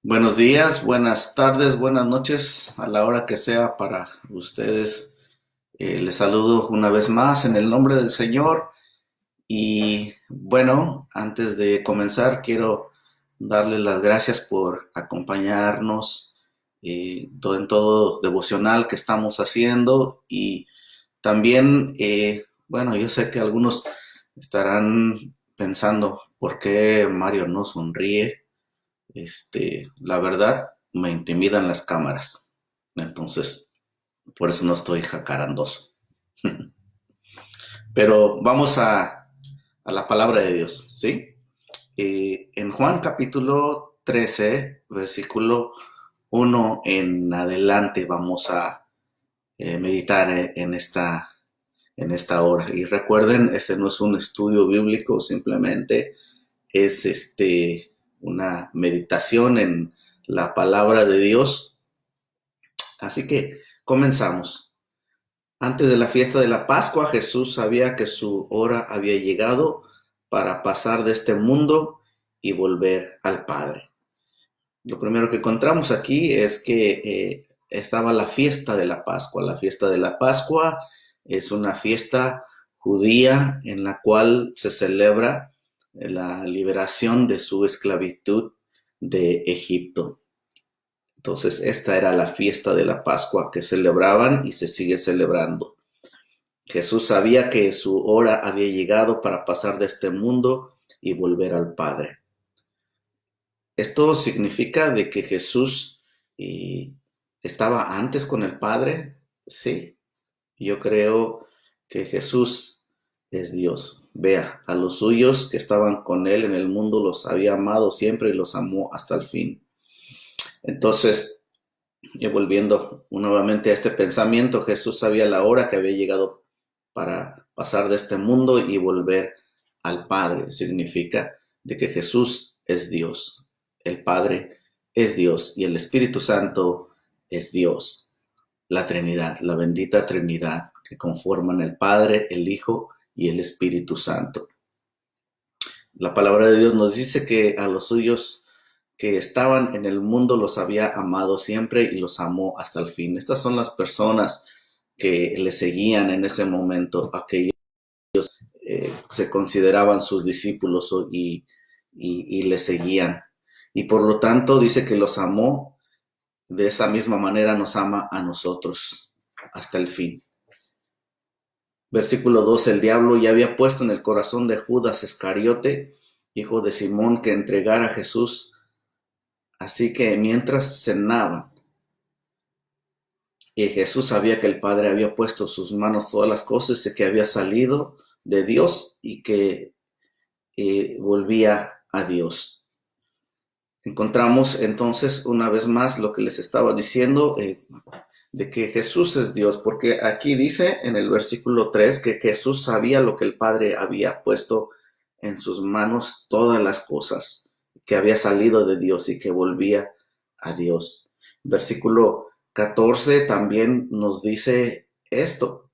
Buenos días, buenas tardes, buenas noches, a la hora que sea para ustedes. Les saludo una vez más en el nombre del Señor y bueno, antes de comenzar quiero darles las gracias por acompañarnos en todo devocional que estamos haciendo y también, bueno, yo sé que algunos estarán pensando por qué Mario no sonríe. La verdad, me intimidan las cámaras. Entonces, por eso no estoy jacarandoso. Pero vamos a la palabra de Dios, ¿sí? En Juan capítulo 13, versículo 1 en adelante, vamos a meditar en esta hora. Y recuerden, este no es un estudio bíblico, simplemente es una meditación en la palabra de Dios. Así que comenzamos. Antes de la fiesta de la Pascua, Jesús sabía que su hora había llegado para pasar de este mundo y volver al Padre. Lo primero que encontramos aquí es que estaba la fiesta de la Pascua. La fiesta de la Pascua es una fiesta judía en la cual se celebra la liberación de su esclavitud de Egipto. Entonces, esta era la fiesta de la Pascua que celebraban y se sigue celebrando. Jesús sabía que su hora había llegado para pasar de este mundo y volver al Padre. Esto significa de que Jesús eh, estaba antes con el Padre. Sí, yo creo que Jesús es Dios. Vea, a los suyos que estaban con él en el mundo los había amado siempre y los amó hasta el fin. Entonces, y volviendo nuevamente a este pensamiento, Jesús sabía la hora que había llegado para pasar de este mundo y volver al Padre. Significa de que Jesús es Dios, el Padre es Dios y el Espíritu Santo es Dios. La Trinidad, la bendita Trinidad que conforman el Padre, el Hijo y el Espíritu Santo. La palabra de Dios nos dice que a los suyos que estaban en el mundo los había amado siempre y los amó hasta el fin. Estas son las personas que le seguían en ese momento, aquellos se consideraban sus discípulos y le seguían. Y por lo tanto dice que los amó, de esa misma manera nos ama a nosotros hasta el fin. Versículo 2, el diablo ya había puesto en el corazón de Judas Iscariote, hijo de Simón, que entregara a Jesús. Así que mientras cenaban, y Jesús sabía que el Padre había puesto en sus manos todas las cosas y que había salido de Dios y que volvía a Dios. Encontramos entonces una vez más lo que les estaba diciendo de que Jesús es Dios, porque aquí dice en el versículo 3 que Jesús sabía lo que el Padre había puesto en sus manos, todas las cosas, que había salido de Dios y que volvía a Dios. Versículo 14 también nos dice esto: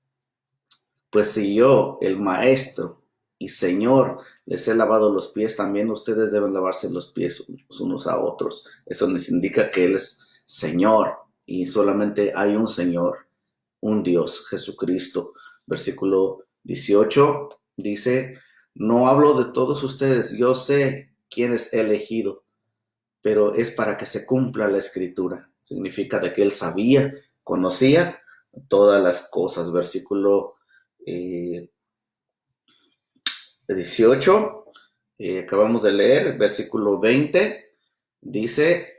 pues si yo, el Maestro y Señor, les he lavado los pies, también ustedes deben lavarse los pies unos a otros. Eso les indica que Él es Señor y solamente hay un Señor, un Dios, Jesucristo. Versículo 18 dice: no hablo de todos ustedes, yo sé quién es elegido, pero es para que se cumpla la escritura. Significa de que Él sabía, conocía todas las cosas. Versículo 18, acabamos de leer, versículo 20, dice,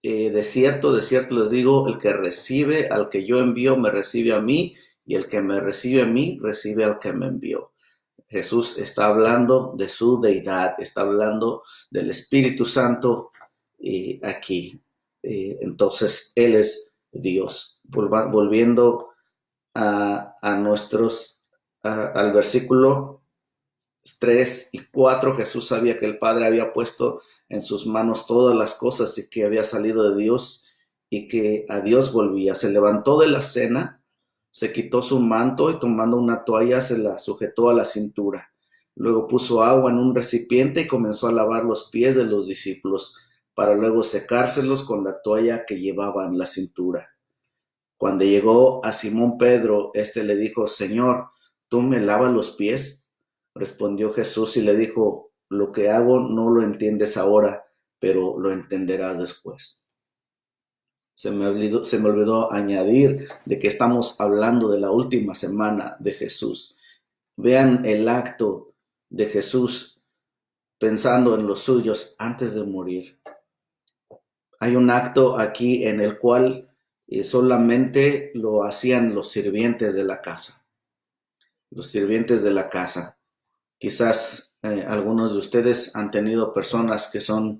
de cierto les digo, el que recibe al que yo envío, me recibe a mí, y el que me recibe a mí, recibe al que me envió. Jesús está hablando de su deidad, está hablando del Espíritu Santo aquí. Entonces, Él es Dios. Volviendo al versículo 3 y 4, Jesús sabía que el Padre había puesto en sus manos todas las cosas y que había salido de Dios y que a Dios volvía. Se levantó de la cena, se quitó su manto y tomando una toalla se la sujetó a la cintura. Luego puso agua en un recipiente y comenzó a lavar los pies de los discípulos, para luego secárselos con la toalla que llevaba en la cintura. Cuando llegó a Simón Pedro, éste le dijo: Señor, ¿tú me lavas los pies? Respondió Jesús y le dijo: lo que hago no lo entiendes ahora, pero lo entenderás después. Se me olvidó añadir de que estamos hablando de la última semana de Jesús. Vean el acto de Jesús pensando en los suyos antes de morir. Hay un acto aquí en el cual solamente lo hacían los sirvientes de la casa. Los sirvientes de la casa. Quizás algunos de ustedes han tenido personas que son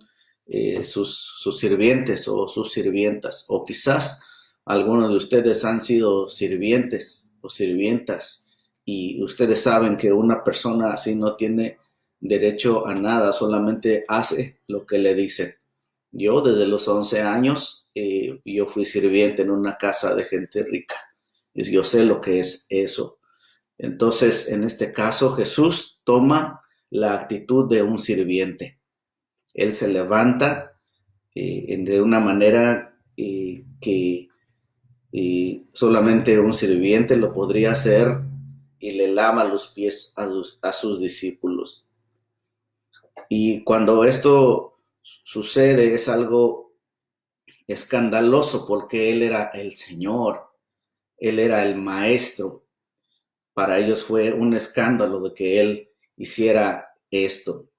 sus sirvientes o sus sirvientas, o quizás algunos de ustedes han sido sirvientes o sirvientas y ustedes saben que una persona así no tiene derecho a nada, solamente hace lo que le dicen. Yo desde los 11 años yo fui sirviente en una casa de gente rica. Yo sé lo que es eso. Entonces, en este caso, Jesús toma la actitud de un sirviente. Él se levanta de una manera que solamente un sirviente lo podría hacer y le lava los pies a sus discípulos. Y cuando esto sucede es algo escandaloso porque Él era el Señor, Él era el Maestro. Para ellos fue un escándalo de que Él hiciera esto.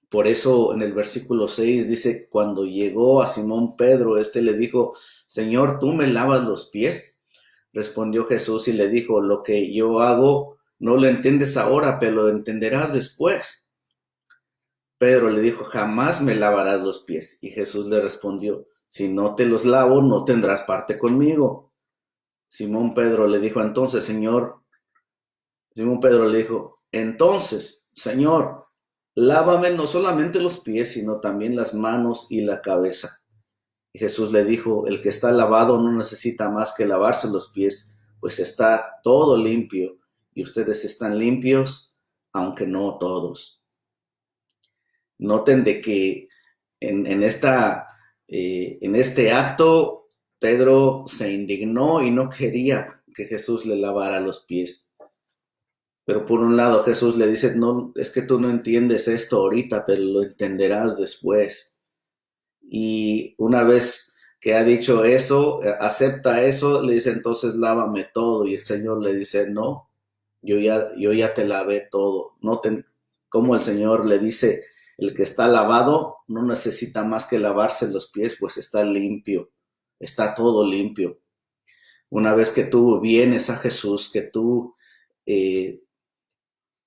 Por eso en el versículo 6 dice: cuando llegó a Simón Pedro, éste le dijo: Señor, ¿tú me lavas los pies? Respondió Jesús y le dijo: lo que yo hago no lo entiendes ahora, pero lo entenderás después. Pedro le dijo: jamás me lavarás los pies. Y Jesús le respondió: si no te los lavo, no tendrás parte conmigo. Simón Pedro le dijo: entonces, Señor, lávame no solamente los pies, sino también las manos y la cabeza. Y Jesús le dijo: el que está lavado no necesita más que lavarse los pies, pues está todo limpio, y ustedes están limpios, aunque no todos. Noten de que en este acto, Pedro se indignó y no quería que Jesús le lavara los pies. Pero por un lado Jesús le dice: no, es que tú no entiendes esto ahorita, pero lo entenderás después. Y una vez que ha dicho eso, acepta eso, le dice: entonces lávame todo. Y el Señor le dice: no, yo ya te lavé todo. Noten cómo el Señor le dice: el que está lavado no necesita más que lavarse los pies, pues está limpio, está todo limpio. Una vez que tú vienes a Jesús, que tú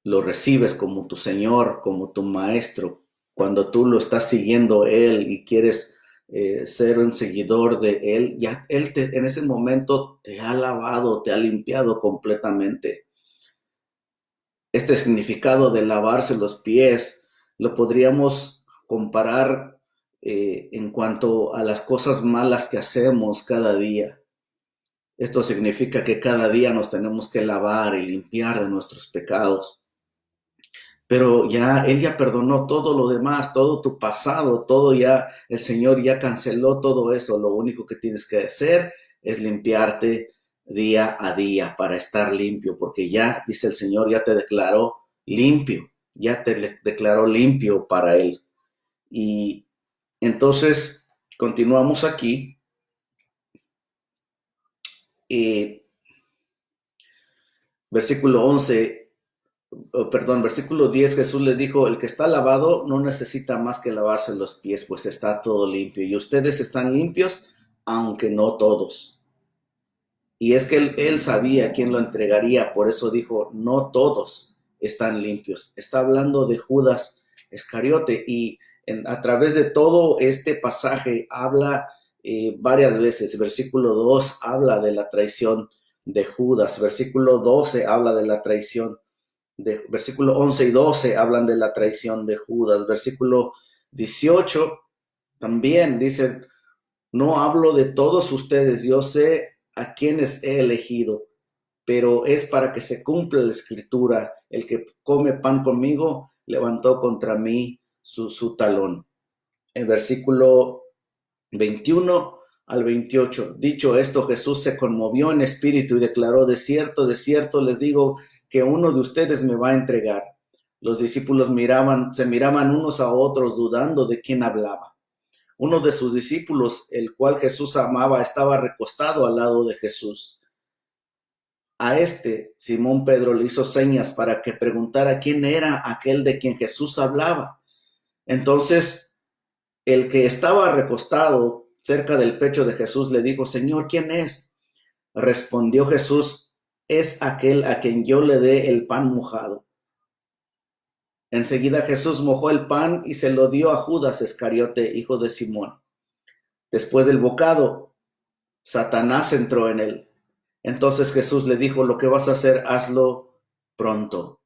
lo recibes como tu Señor, como tu Maestro, cuando tú lo estás siguiendo Él y quieres ser un seguidor de Él, ya Él en ese momento te ha lavado, te ha limpiado completamente. Este significado de lavarse los pies lo podríamos comparar en cuanto a las cosas malas que hacemos cada día. Esto significa que cada día nos tenemos que lavar y limpiar de nuestros pecados. Pero ya Él ya perdonó todo lo demás, todo tu pasado, todo ya, el Señor ya canceló todo eso. Lo único que tienes que hacer es limpiarte día a día para estar limpio, porque ya, dice el Señor, ya te declaró limpio, ya te declaró limpio para Él. Y entonces, continuamos aquí. Versículo 10, Jesús le dijo: el que está lavado no necesita más que lavarse los pies, pues está todo limpio. Y ustedes están limpios, aunque no todos. Y es que él sabía quién lo entregaría, por eso dijo: no todos están limpios. Está hablando de Judas Iscariote, y a través de todo este pasaje habla varias veces. Versículo 2 habla de la traición de Judas. Versículo 12 habla de la traición. Versículo 11 y 12 hablan de la traición de Judas. Versículo 18 también dice: no hablo de todos ustedes, yo sé a quienes he elegido, pero es para que se cumpla la escritura: el que come pan conmigo levantó contra mí su talón. el versículo 21 al 28. Dicho esto, Jesús se conmovió en espíritu y declaró: de cierto les digo que uno de ustedes me va a entregar. Los discípulos se miraban unos a otros, dudando de quién hablaba. Uno de sus discípulos, el cual Jesús amaba, estaba recostado al lado de Jesús. A Simón Pedro le hizo señas para que preguntara quién era aquel de quien Jesús hablaba. Entonces, el que estaba recostado cerca del pecho de Jesús le dijo: Señor, ¿quién es? Respondió Jesús: es aquel a quien yo le dé el pan mojado. Enseguida Jesús mojó el pan y se lo dio a Judas Iscariote, hijo de Simón. Después del bocado, Satanás entró en él. Entonces Jesús le dijo: lo que vas a hacer, hazlo pronto.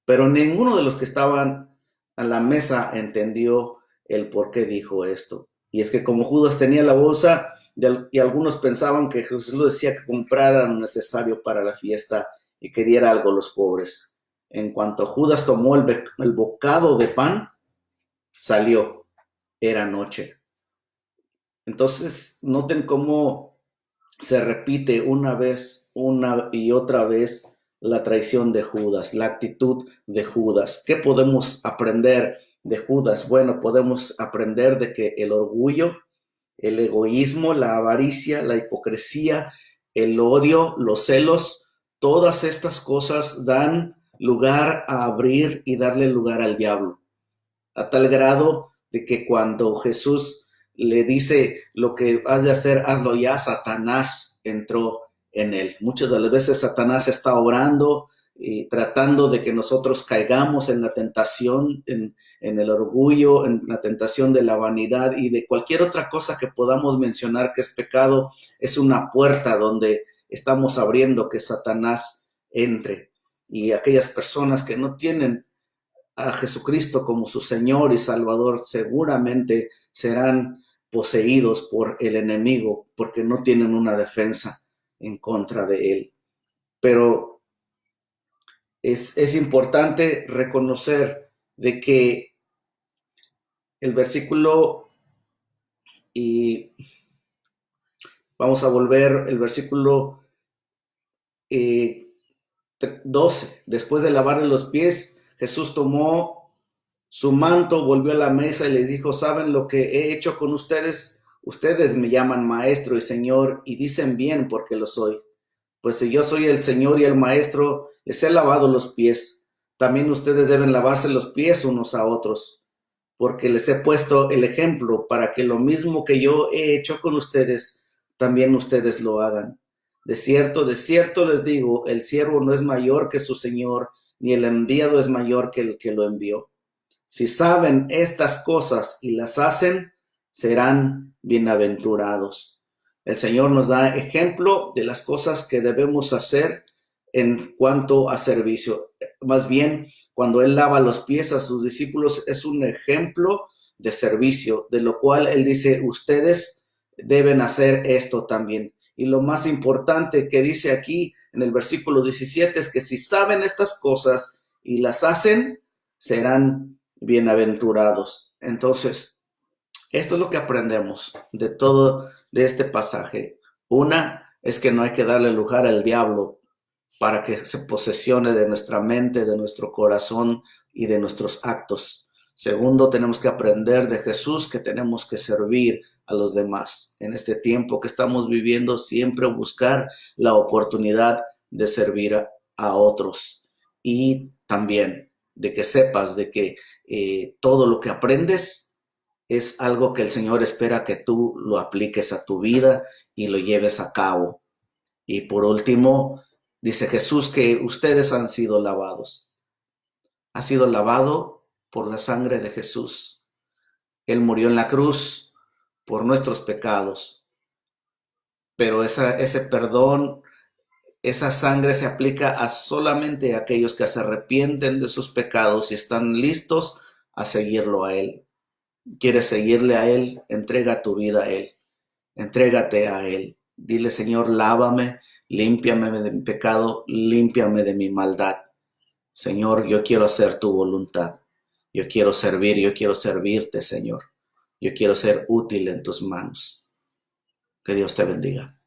Pero ninguno de los que estaban a la mesa entendió el por qué dijo esto. Y es que como Judas tenía la bolsa, y algunos pensaban que Jesús le decía que comprara lo necesario para la fiesta y que diera algo a los pobres. En cuanto Judas tomó el bocado de pan, salió. Era noche. Entonces, noten cómo se repite una y otra vez la traición de Judas, la actitud de Judas. ¿Qué podemos aprender de Judas? Bueno, podemos aprender de que el orgullo, el egoísmo, la avaricia, la hipocresía, el odio, los celos, todas estas cosas dan lugar a abrir y darle lugar al diablo, a tal grado de que cuando Jesús le dice: lo que has de hacer, hazlo ya, Satanás entró en él. Muchas de las veces Satanás está orando y tratando de que nosotros caigamos en la tentación, en el orgullo, en la tentación de la vanidad y de cualquier otra cosa que podamos mencionar que es pecado. Es una puerta donde estamos abriendo que Satanás entre. Y aquellas personas que no tienen a Jesucristo como su Señor y Salvador seguramente serán poseídos por el enemigo porque no tienen una defensa en contra de él. Pero es importante reconocer de que el versículo, y vamos a volver, el versículo 12, después de lavarle los pies, Jesús tomó su manto, volvió a la mesa y les dijo: ¿saben lo que he hecho con ustedes? Ustedes me llaman maestro y señor y dicen bien porque lo soy. Pues si yo soy el Señor y el maestro, les he lavado los pies. También ustedes deben lavarse los pies unos a otros, porque les he puesto el ejemplo para que lo mismo que yo he hecho con ustedes, también ustedes lo hagan. De cierto les digo, el siervo no es mayor que su Señor, ni el enviado es mayor que el que lo envió. Si saben estas cosas y las hacen, serán bienaventurados. El Señor nos da ejemplo de las cosas que debemos hacer en cuanto a servicio. Más bien, cuando Él lava los pies a sus discípulos, es un ejemplo de servicio, de lo cual Él dice: ustedes deben hacer esto también. Y lo más importante que dice aquí en el versículo 17 es que si saben estas cosas y las hacen, serán bienaventurados. Entonces, esto es lo que aprendemos de este pasaje. Una es que no hay que darle lugar al diablo para que se posesione de nuestra mente, de nuestro corazón y de nuestros actos. Segundo, tenemos que aprender de Jesús que tenemos que servir a los demás. En este tiempo que estamos viviendo, siempre buscar la oportunidad de servir a otros. Y también de que sepas de que todo lo que aprendes es algo que el Señor espera que tú lo apliques a tu vida y lo lleves a cabo. Y por último, dice Jesús que ustedes han sido lavados. Ha sido lavado por la sangre de Jesús. Él murió en la cruz por nuestros pecados. Pero ese perdón, esa sangre se aplica a solamente a aquellos que se arrepienten de sus pecados y están listos a seguirlo a Él. ¿Quieres seguirle a Él? Entrega tu vida a Él. Entrégate a Él. Dile: Señor, lávame, límpiame de mi pecado, límpiame de mi maldad. Señor, yo quiero hacer tu voluntad. Yo quiero servir, yo quiero servirte, Señor. Yo quiero ser útil en tus manos. Que Dios te bendiga.